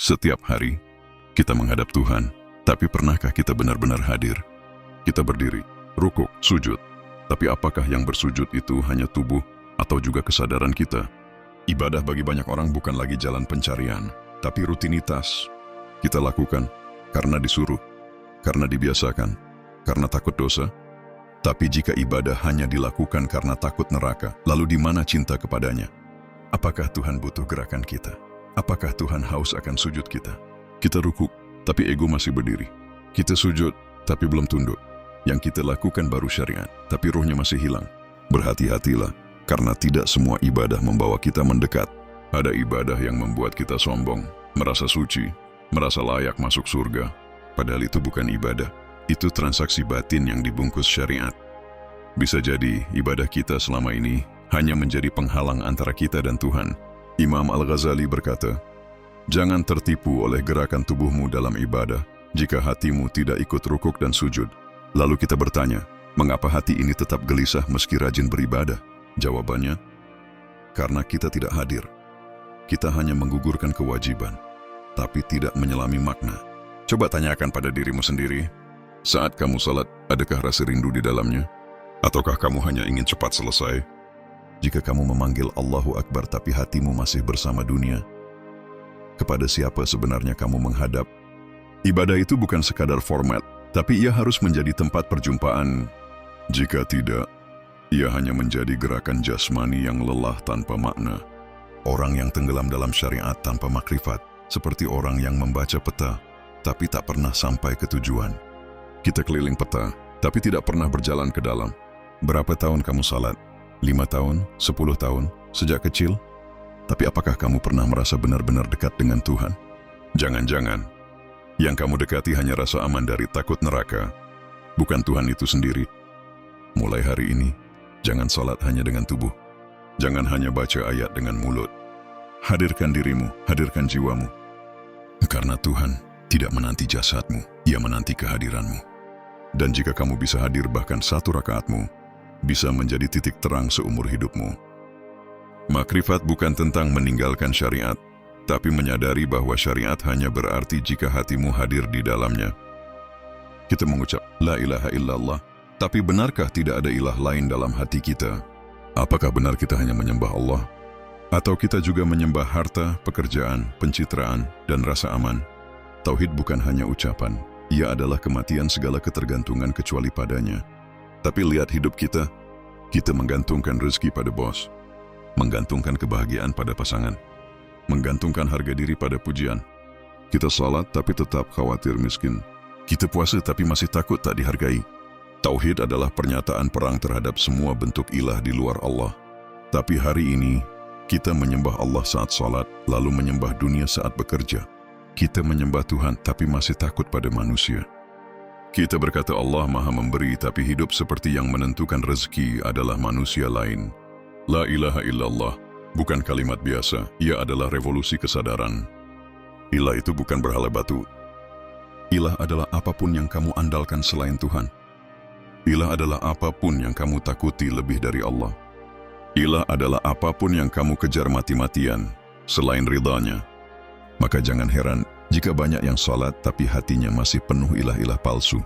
Setiap hari, kita menghadap Tuhan, tapi pernahkah kita benar-benar hadir? Kita berdiri, rukuk, sujud. Tapi apakah yang bersujud itu hanya tubuh atau juga kesadaran kita? Ibadah bagi banyak orang bukan lagi jalan pencarian, tapi rutinitas. Kita lakukan karena disuruh, karena dibiasakan, karena takut dosa. Tapi jika ibadah hanya dilakukan karena takut neraka, lalu di mana cinta kepadanya? Apakah Tuhan butuh gerakan kita? Apakah Tuhan haus akan sujud kita? Kita rukuk, tapi ego masih berdiri. Kita sujud, tapi belum tunduk. Yang kita lakukan baru syariat, tapi ruhnya masih hilang. Berhati-hatilah, karena tidak semua ibadah membawa kita mendekat. Ada ibadah yang membuat kita sombong, merasa suci, merasa layak masuk surga. Padahal itu bukan ibadah, itu transaksi batin yang dibungkus syariat. Bisa jadi ibadah kita selama ini hanya menjadi penghalang antara kita dan Tuhan. Imam Al-Ghazali berkata, "Jangan tertipu oleh gerakan tubuhmu dalam ibadah jika hatimu tidak ikut rukuk dan sujud." Lalu kita bertanya, mengapa hati ini tetap gelisah meski rajin beribadah? Jawabannya, karena kita tidak hadir. Kita hanya menggugurkan kewajiban, tapi tidak menyelami makna. Coba tanyakan pada dirimu sendiri, saat kamu salat, adakah rasa rindu di dalamnya? Ataukah kamu hanya ingin cepat selesai? Jika kamu memanggil Allahu Akbar tapi hatimu masih bersama dunia, kepada siapa sebenarnya kamu menghadap? Ibadah itu bukan sekadar format, tapi ia harus menjadi tempat perjumpaan. Jika tidak, ia hanya menjadi gerakan jasmani yang lelah tanpa makna. Orang yang tenggelam dalam syariat tanpa makrifat, seperti orang yang membaca peta, tapi tak pernah sampai ke tujuan. Kita keliling peta, tapi tidak pernah berjalan ke dalam. Berapa tahun kamu salat? 5 tahun, 10 tahun, sejak kecil? Tapi apakah kamu pernah merasa benar-benar dekat dengan Tuhan? Jangan-jangan, yang kamu dekati hanya rasa aman dari takut neraka, bukan Tuhan itu sendiri. Mulai hari ini, jangan salat hanya dengan tubuh. Jangan hanya baca ayat dengan mulut. Hadirkan dirimu, hadirkan jiwamu. Karena Tuhan tidak menanti jasadmu, Ia menanti kehadiranmu. Dan jika kamu bisa hadir bahkan 1 rakaatmu, bisa menjadi titik terang seumur hidupmu. Makrifat bukan tentang meninggalkan syariat, tapi menyadari bahwa syariat hanya berarti jika hatimu hadir di dalamnya. Kita mengucap, La ilaha illallah, tapi benarkah tidak ada ilah lain dalam hati kita? Apakah benar kita hanya menyembah Allah? Atau kita juga menyembah harta, pekerjaan, pencitraan, dan rasa aman? Tauhid bukan hanya ucapan, ia adalah kematian segala ketergantungan kecuali padanya. Tapi lihat hidup kita menggantungkan rezeki pada bos, menggantungkan kebahagiaan pada pasangan, menggantungkan harga diri pada pujian. Kita salat tapi tetap khawatir miskin. Kita puasa tapi masih takut tak dihargai. Tauhid adalah pernyataan perang terhadap semua bentuk ilah di luar Allah. Tapi hari ini, kita menyembah Allah saat salat, lalu menyembah dunia saat bekerja. Kita menyembah Tuhan tapi masih takut pada manusia. Kita berkata Allah Maha Memberi, tapi hidup seperti yang menentukan rezeki adalah manusia lain. La ilaha illallah bukan kalimat biasa, ia adalah revolusi kesadaran. Ilah itu bukan berhala batu. Ilah adalah apapun yang kamu andalkan selain Tuhan. Ilah adalah apapun yang kamu takuti lebih dari Allah. Ilah adalah apapun yang kamu kejar mati-matian selain ridhanya. Maka jangan heran jika banyak yang salat tapi hatinya masih penuh ilah-ilah palsu.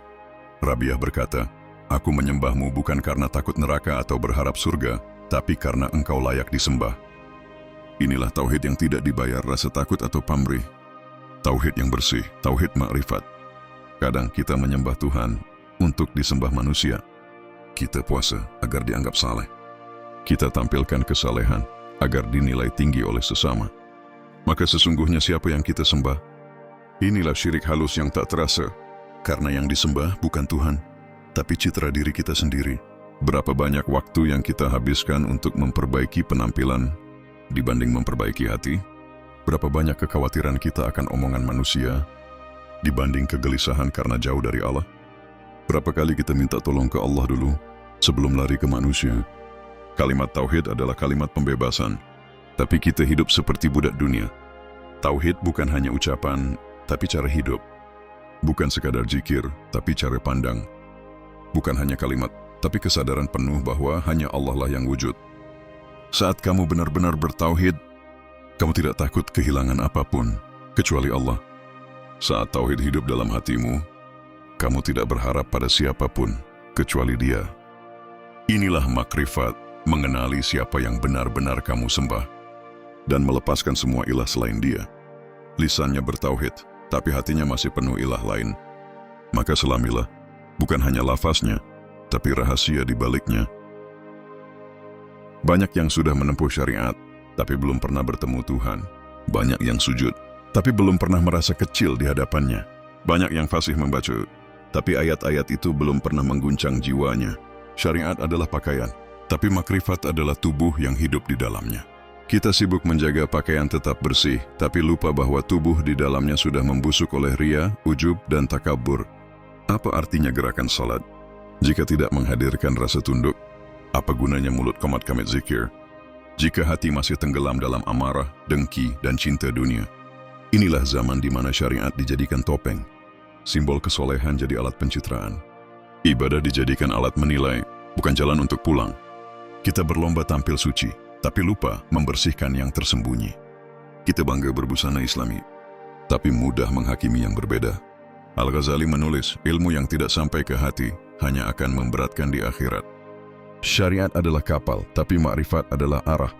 Rabiah berkata, "Aku menyembahmu bukan karena takut neraka atau berharap surga, tapi karena engkau layak disembah." Inilah tauhid yang tidak dibayar rasa takut atau pamrih. Tauhid yang bersih, tauhid makrifat. Kadang kita menyembah Tuhan untuk disembah manusia. Kita puasa agar dianggap saleh. Kita tampilkan kesalehan agar dinilai tinggi oleh sesama. Maka sesungguhnya siapa yang kita sembah? Inilah syirik halus yang tak terasa, karena yang disembah bukan Tuhan, tapi citra diri kita sendiri. Berapa banyak waktu yang kita habiskan untuk memperbaiki penampilan dibanding memperbaiki hati? Berapa banyak kekhawatiran kita akan omongan manusia dibanding kegelisahan karena jauh dari Allah? Berapa kali kita minta tolong ke Allah dulu sebelum lari ke manusia? Kalimat tauhid adalah kalimat pembebasan, tapi kita hidup seperti budak dunia. Tauhid bukan hanya ucapan, tapi cara hidup. Bukan sekadar zikir, tapi cara pandang. Bukan hanya kalimat, tapi kesadaran penuh bahwa hanya Allah lah yang wujud. Saat kamu benar-benar bertauhid, kamu tidak takut kehilangan apapun. kecuali Allah. Saat tauhid hidup dalam hatimu, kamu tidak berharap pada siapapun kecuali Dia. Inilah makrifat, mengenali siapa yang benar-benar kamu sembah dan melepaskan semua ilah selain Dia. Lisannya bertauhid, tapi hatinya masih penuh ilah lain. Maka selamilah, bukan hanya lafaznya, tapi rahasia di baliknya. Banyak yang sudah menempuh syariat, tapi belum pernah bertemu Tuhan. Banyak yang sujud, tapi belum pernah merasa kecil di hadapannya. Banyak yang fasih membaca, tapi ayat-ayat itu belum pernah mengguncang jiwanya. Syariat adalah pakaian, tapi makrifat adalah tubuh yang hidup di dalamnya. Kita sibuk menjaga pakaian tetap bersih, tapi lupa bahwa tubuh di dalamnya sudah membusuk oleh ria, ujub, dan takabur. Apa artinya gerakan salat jika tidak menghadirkan rasa tunduk? Apa gunanya mulut komat kamit zikir jika hati masih tenggelam dalam amarah, dengki, dan cinta dunia? Inilah zaman di mana syariat dijadikan topeng, simbol kesolehan jadi alat pencitraan. Ibadah dijadikan alat menilai, bukan jalan untuk pulang. Kita berlomba tampil suci, tapi lupa membersihkan yang tersembunyi. Kita bangga berbusana Islami, tapi mudah menghakimi yang berbeda. Al-Ghazali menulis, ilmu yang tidak sampai ke hati hanya akan memberatkan di akhirat. Syariat adalah kapal, tapi makrifat adalah arah.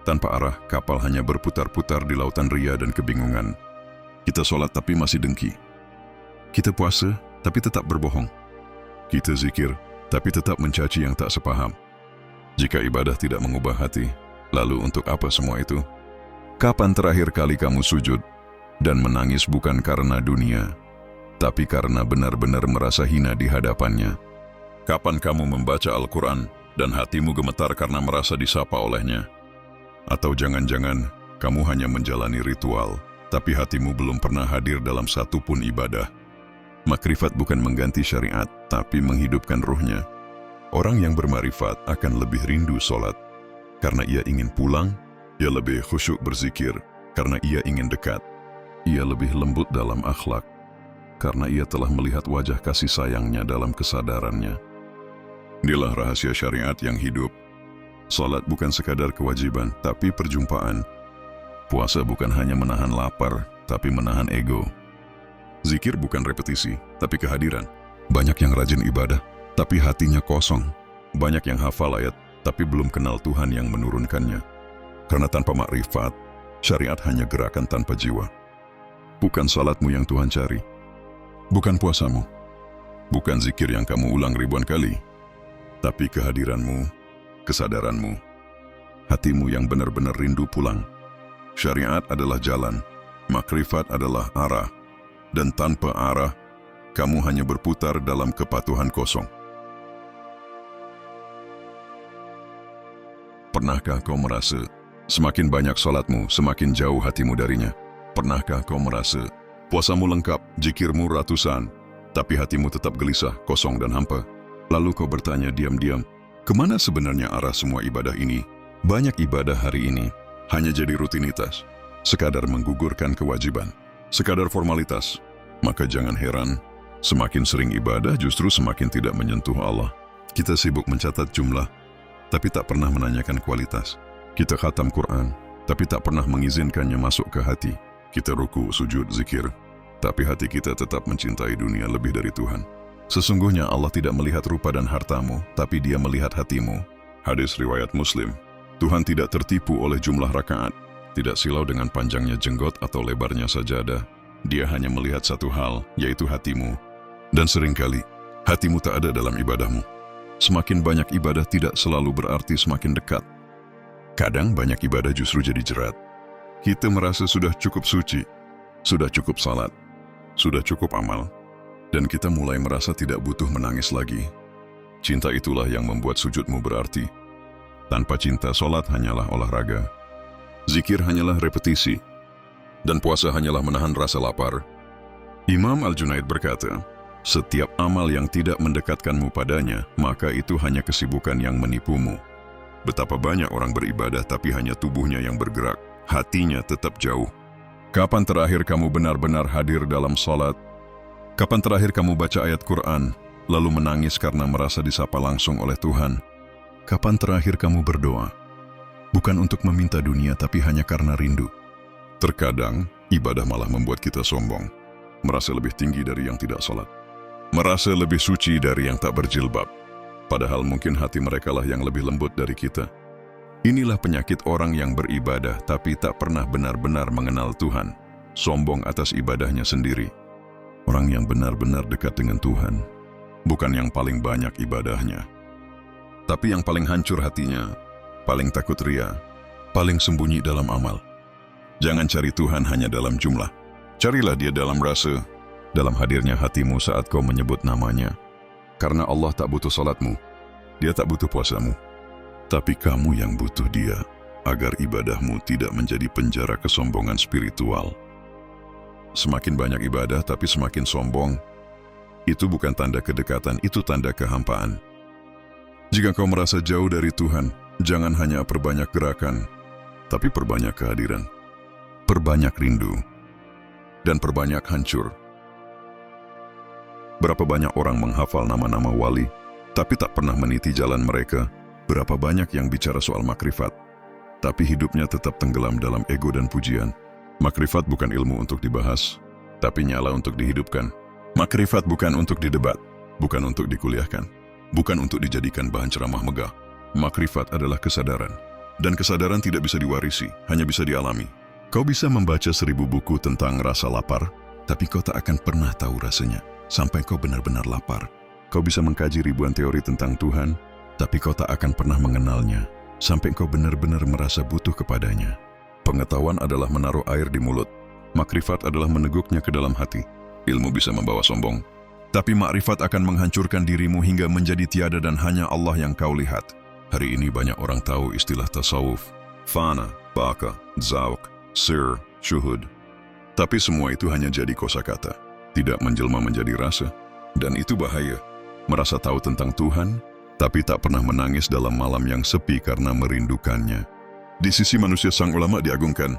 Tanpa arah, kapal hanya berputar-putar di lautan ria dan kebingungan. Kita sholat tapi masih dengki. Kita puasa tapi tetap berbohong. Kita zikir tapi tetap mencaci yang tak sepaham. Jika ibadah tidak mengubah hati, lalu untuk apa semua itu? Kapan terakhir kali kamu sujud dan menangis bukan karena dunia, tapi karena benar-benar merasa hina di hadapannya? Kapan kamu membaca Al-Quran dan hatimu gemetar karena merasa disapa olehnya? Atau jangan-jangan kamu hanya menjalani ritual, tapi hatimu belum pernah hadir dalam satu pun ibadah? Makrifat bukan mengganti syariat, tapi menghidupkan ruhnya. Orang yang bermakrifat akan lebih rindu sholat, karena ia ingin pulang. Ia lebih khusyuk berzikir, karena ia ingin dekat. Ia lebih lembut dalam akhlak, karena ia telah melihat wajah kasih sayangnya dalam kesadarannya. Inilah rahasia syariat yang hidup. Salat bukan sekadar kewajiban, tapi perjumpaan. Puasa bukan hanya menahan lapar, tapi menahan ego. Zikir bukan repetisi, tapi kehadiran. Banyak yang rajin ibadah, tapi hatinya kosong. Banyak yang hafal ayat, tapi belum kenal Tuhan yang menurunkannya. Karena tanpa makrifat, syariat hanya gerakan tanpa jiwa. Bukan salatmu yang Tuhan cari, bukan puasamu, bukan zikir yang kamu ulang ribuan kali, tapi kehadiranmu, kesadaranmu, hatimu yang benar-benar rindu pulang. Syariat adalah jalan, makrifat adalah arah, dan tanpa arah, kamu hanya berputar dalam kepatuhan kosong. Pernahkah kau merasa semakin banyak salatmu, semakin jauh hatimu darinya? Pernahkah kau merasa puasamu lengkap, zikirmu ratusan, tapi hatimu tetap gelisah, kosong dan hampa? Lalu kau bertanya diam-diam, kemana sebenarnya arah semua ibadah ini? Banyak ibadah hari ini hanya jadi rutinitas, sekadar menggugurkan kewajiban, sekadar formalitas. Maka jangan heran, semakin sering ibadah justru semakin tidak menyentuh Allah. Kita sibuk mencatat jumlah, tapi tak pernah menanyakan kualitas. Kita khatam Quran, tapi tak pernah mengizinkannya masuk ke hati. Kita ruku, sujud, zikir, tapi hati kita tetap mencintai dunia lebih dari Tuhan. Sesungguhnya Allah tidak melihat rupa dan hartamu, tapi Dia melihat hatimu. Hadis riwayat Muslim. Tuhan tidak tertipu oleh jumlah rakaat, tidak silau dengan panjangnya jenggot atau lebarnya sajadah. Dia hanya melihat satu hal, yaitu hatimu. Dan seringkali, hatimu tak ada dalam ibadahmu. Semakin banyak ibadah tidak selalu berarti semakin dekat. Kadang banyak ibadah justru jadi jerat. Kita merasa sudah cukup suci, sudah cukup salat, sudah cukup amal, dan kita mulai merasa tidak butuh menangis lagi. Cinta itulah yang membuat sujudmu berarti. Tanpa cinta, salat hanyalah olahraga. Zikir hanyalah repetisi. Dan puasa hanyalah menahan rasa lapar. Imam Al-Junaid berkata, setiap amal yang tidak mendekatkanmu padanya, maka itu hanya kesibukan yang menipumu. Betapa banyak orang beribadah tapi hanya tubuhnya yang bergerak, hatinya tetap jauh. Kapan terakhir kamu benar-benar hadir dalam salat? Kapan terakhir kamu baca ayat Quran, lalu menangis karena merasa disapa langsung oleh Tuhan? Kapan terakhir kamu berdoa? Bukan untuk meminta dunia tapi hanya karena rindu. Terkadang, Ibadah malah membuat kita sombong, merasa lebih tinggi dari yang tidak sholat, merasa lebih suci dari yang tak berjilbab. Padahal mungkin hati mereka lah yang lebih lembut dari kita. Inilah penyakit orang yang beribadah tapi tak pernah benar-benar mengenal Tuhan, sombong atas ibadahnya sendiri. Orang yang benar-benar dekat dengan Tuhan, bukan yang paling banyak ibadahnya, tapi yang paling hancur hatinya, paling takut ria, paling sembunyi dalam amal. Jangan cari Tuhan hanya dalam jumlah. Carilah Dia dalam rasa, dalam hadirnya hatimu saat kau menyebut namanya. Karena Allah tak butuh salatmu, Dia tak butuh puasamu, tapi kamu yang butuh Dia, agar ibadahmu tidak menjadi penjara kesombongan spiritual. Semakin banyak ibadah tapi semakin sombong, itu bukan tanda kedekatan, itu tanda kehampaan. Jika kau merasa jauh dari Tuhan, jangan hanya perbanyak gerakan, tapi perbanyak kehadiran, perbanyak rindu, dan perbanyak hancur. Berapa banyak orang menghafal nama-nama wali, tapi tak pernah meniti jalan mereka. Berapa banyak yang bicara soal makrifat, tapi hidupnya tetap tenggelam dalam ego dan pujian. Makrifat bukan ilmu untuk dibahas, tapi nyala untuk dihidupkan. Makrifat bukan untuk didebat, bukan untuk dikuliahkan, bukan untuk dijadikan bahan ceramah megah. Makrifat adalah kesadaran, dan kesadaran tidak bisa diwarisi, hanya bisa dialami. Kau bisa membaca 1000 buku tentang rasa lapar, tapi kau tak akan pernah tahu rasanya sampai kau benar-benar lapar. Kau bisa mengkaji ribuan teori tentang Tuhan, tapi kau tak akan pernah mengenalnya sampai kau benar-benar merasa butuh kepadanya. Pengetahuan adalah menaruh air di mulut, makrifat adalah meneguknya ke dalam hati. Ilmu bisa membawa sombong, tapi makrifat akan menghancurkan dirimu hingga menjadi tiada dan hanya Allah yang kau lihat. Hari ini banyak orang tahu istilah tasawuf, fana, baka, zawq, sir, syuhud. Tapi semua itu hanya jadi kosakata, tidak menjelma menjadi rasa. Dan itu bahaya. Merasa tahu tentang Tuhan, tapi tak pernah menangis dalam malam yang sepi karena merindukannya. Di sisi manusia sang ulama diagungkan,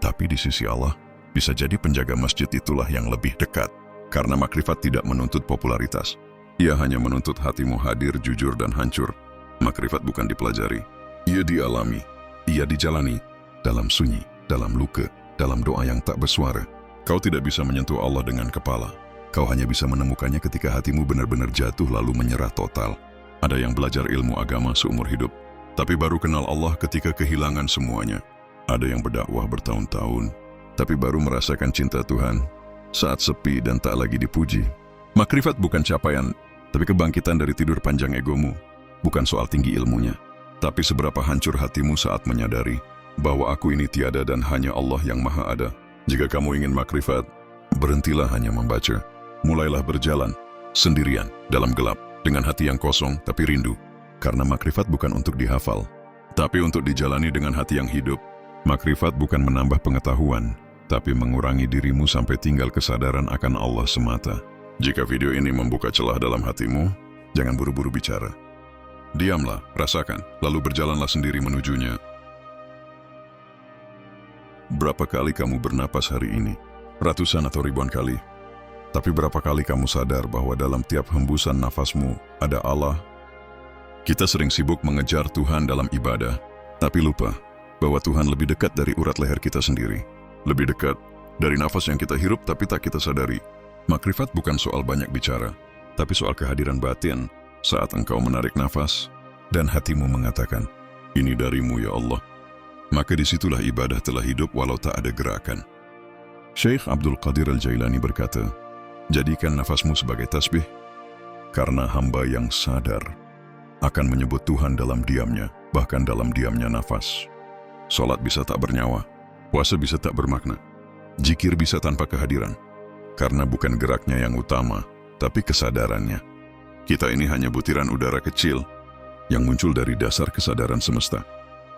tapi di sisi Allah, bisa jadi penjaga masjid itulah yang lebih dekat. Karena makrifat tidak menuntut popularitas. Ia hanya menuntut hatimu hadir, jujur, dan hancur. Makrifat bukan dipelajari, ia dialami, ia dijalani, dalam sunyi, dalam luka, dalam doa yang tak bersuara. Kau tidak bisa menyentuh Allah dengan kepala. Kau hanya bisa menemukannya ketika hatimu benar-benar jatuh lalu menyerah total. Ada yang belajar ilmu agama seumur hidup, tapi baru kenal Allah ketika kehilangan semuanya. Ada yang berdakwah bertahun-tahun, tapi baru merasakan cinta Tuhan saat sepi dan tak lagi dipuji. Makrifat bukan capaian, tapi kebangkitan dari tidur panjang egomu. Bukan soal tinggi ilmunya, tapi seberapa hancur hatimu saat menyadari bahwa aku ini tiada dan hanya Allah yang maha ada. Jika kamu ingin makrifat, berhentilah hanya membaca. Mulailah berjalan, sendirian, dalam gelap, dengan hati yang kosong tapi rindu. Karena makrifat bukan untuk dihafal, tapi untuk dijalani dengan hati yang hidup. Makrifat bukan menambah pengetahuan, tapi mengurangi dirimu sampai tinggal kesadaran akan Allah semata. Jika video ini membuka celah dalam hatimu, jangan buru-buru bicara. Diamlah, rasakan, lalu berjalanlah sendiri menujunya. Berapa kali kamu bernapas hari ini? Ratusan atau ribuan kali. Tapi berapa kali kamu sadar bahwa dalam tiap hembusan nafasmu ada Allah? Kita sering sibuk mengejar Tuhan dalam ibadah, tapi lupa bahwa Tuhan lebih dekat dari urat leher kita sendiri. Lebih dekat dari nafas yang kita hirup tapi tak kita sadari. Makrifat bukan soal banyak bicara, tapi soal kehadiran batin saat engkau menarik nafas dan hatimu mengatakan, "Ini darimu ya Allah." Maka disitulah ibadah telah hidup walau tak ada gerakan. Syekh Abdul Qadir Al-Jailani berkata, jadikan nafasmu sebagai tasbih, karena hamba yang sadar akan menyebut Tuhan dalam diamnya, bahkan dalam diamnya nafas. Salat bisa tak bernyawa, puasa bisa tak bermakna, zikir bisa tanpa kehadiran, karena bukan geraknya yang utama, tapi kesadarannya. Kita ini hanya butiran udara kecil yang muncul dari dasar kesadaran semesta.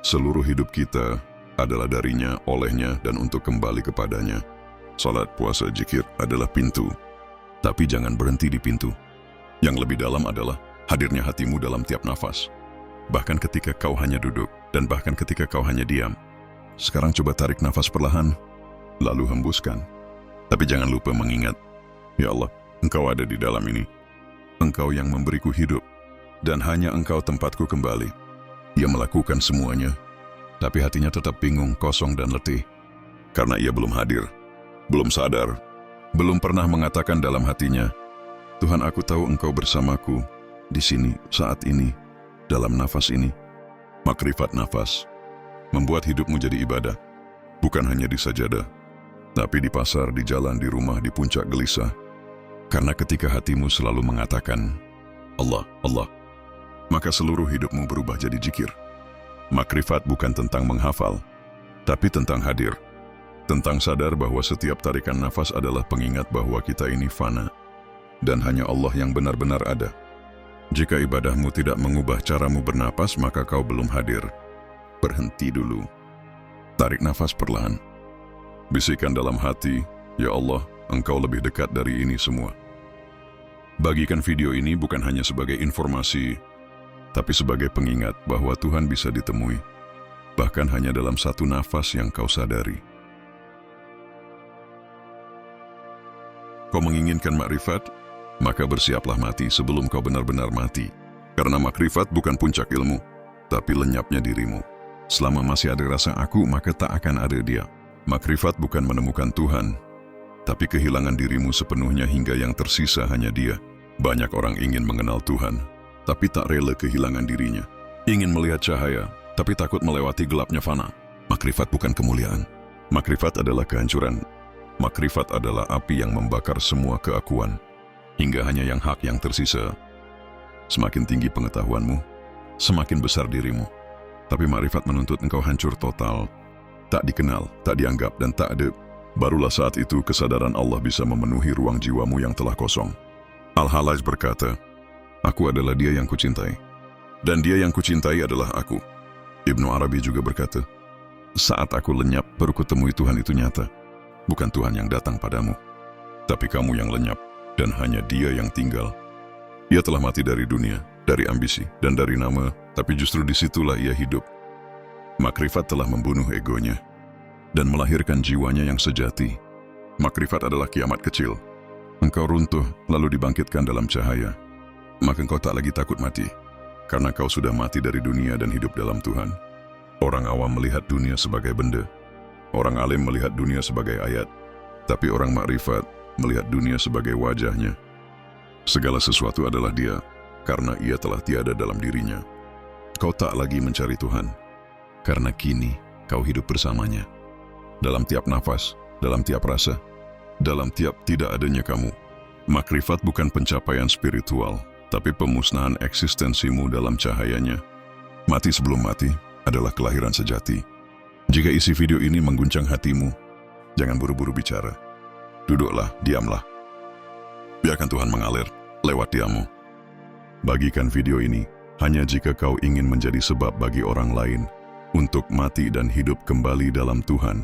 Seluruh hidup kita adalah darinya, olehnya, dan untuk kembali kepadanya. Salat, puasa, zikir adalah pintu. Tapi jangan berhenti di pintu. Yang lebih dalam adalah hadirnya hatimu dalam tiap nafas. Bahkan ketika kau hanya duduk, dan bahkan ketika kau hanya diam. Sekarang coba tarik nafas perlahan, lalu hembuskan. Tapi jangan lupa mengingat, ya Allah, Engkau ada di dalam ini. Engkau yang memberiku hidup, dan hanya Engkau tempatku kembali. Ia melakukan semuanya, tapi hatinya tetap bingung, kosong, dan letih. Karena ia belum hadir, belum sadar, belum pernah mengatakan dalam hatinya, Tuhan, aku tahu Engkau bersamaku, di sini, saat ini, dalam nafas ini. Makrifat nafas membuat hidupmu jadi ibadah, bukan hanya di sajadah, tapi di pasar, di jalan, di rumah, di puncak gelisah. Karena ketika hatimu selalu mengatakan, Allah, Allah, maka seluruh hidupmu berubah jadi zikir. Makrifat bukan tentang menghafal, tapi tentang hadir. Tentang sadar bahwa setiap tarikan nafas adalah pengingat bahwa kita ini fana, dan hanya Allah yang benar-benar ada. Jika ibadahmu tidak mengubah caramu bernapas, maka kau belum hadir. Berhenti dulu. Tarik nafas perlahan. Bisikan dalam hati, Ya Allah, Engkau lebih dekat dari ini semua. Bagikan video ini bukan hanya sebagai informasi, tapi sebagai pengingat bahwa Tuhan bisa ditemui, bahkan hanya dalam satu nafas yang kau sadari. Kau menginginkan makrifat, maka bersiaplah mati sebelum kau benar-benar mati. Karena makrifat bukan puncak ilmu, tapi lenyapnya dirimu. Selama masih ada rasa aku, maka tak akan ada dia. Makrifat bukan menemukan Tuhan, tapi kehilangan dirimu sepenuhnya hingga yang tersisa hanya dia. Banyak orang ingin mengenal Tuhan, tapi tak rela kehilangan dirinya. Ingin melihat cahaya, tapi takut melewati gelapnya fana. Makrifat bukan kemuliaan. Makrifat adalah kehancuran. Makrifat adalah api yang membakar semua keakuan, hingga hanya yang hak yang tersisa. Semakin tinggi pengetahuanmu, semakin besar dirimu. Tapi makrifat menuntut engkau hancur total, tak dikenal, tak dianggap, dan tak ada. Barulah saat itu kesadaran Allah bisa memenuhi ruang jiwamu yang telah kosong. Al-Halaj berkata, aku adalah dia yang kucintai, dan dia yang kucintai adalah aku. Ibnu Arabi juga berkata, saat aku lenyap, baru kutemui Tuhan itu nyata. Bukan Tuhan yang datang padamu, tapi kamu yang lenyap, dan hanya dia yang tinggal. Ia telah mati dari dunia, dari ambisi, dan dari nama, tapi justru disitulah ia hidup. Makrifat telah membunuh egonya, dan melahirkan jiwanya yang sejati. Makrifat adalah kiamat kecil. Engkau runtuh, lalu dibangkitkan dalam cahaya. Maka engkau tak lagi takut mati, karena kau sudah mati dari dunia dan hidup dalam Tuhan. Orang awam melihat dunia sebagai benda. Orang alim melihat dunia sebagai ayat. Tapi orang makrifat melihat dunia sebagai wajahnya. Segala sesuatu adalah dia, karena ia telah tiada dalam dirinya. Kau tak lagi mencari Tuhan, karena kini kau hidup bersamanya. Dalam tiap nafas, dalam tiap rasa, dalam tiap tidak adanya kamu. Makrifat bukan pencapaian spiritual, tapi pemusnahan eksistensimu dalam cahayanya. Mati sebelum mati adalah kelahiran sejati. Jika isi video ini mengguncang hatimu, jangan buru-buru bicara. Duduklah, diamlah. Biarkan Tuhan mengalir lewat diammu. Bagikan video ini hanya jika kau ingin menjadi sebab bagi orang lain untuk mati dan hidup kembali dalam Tuhan.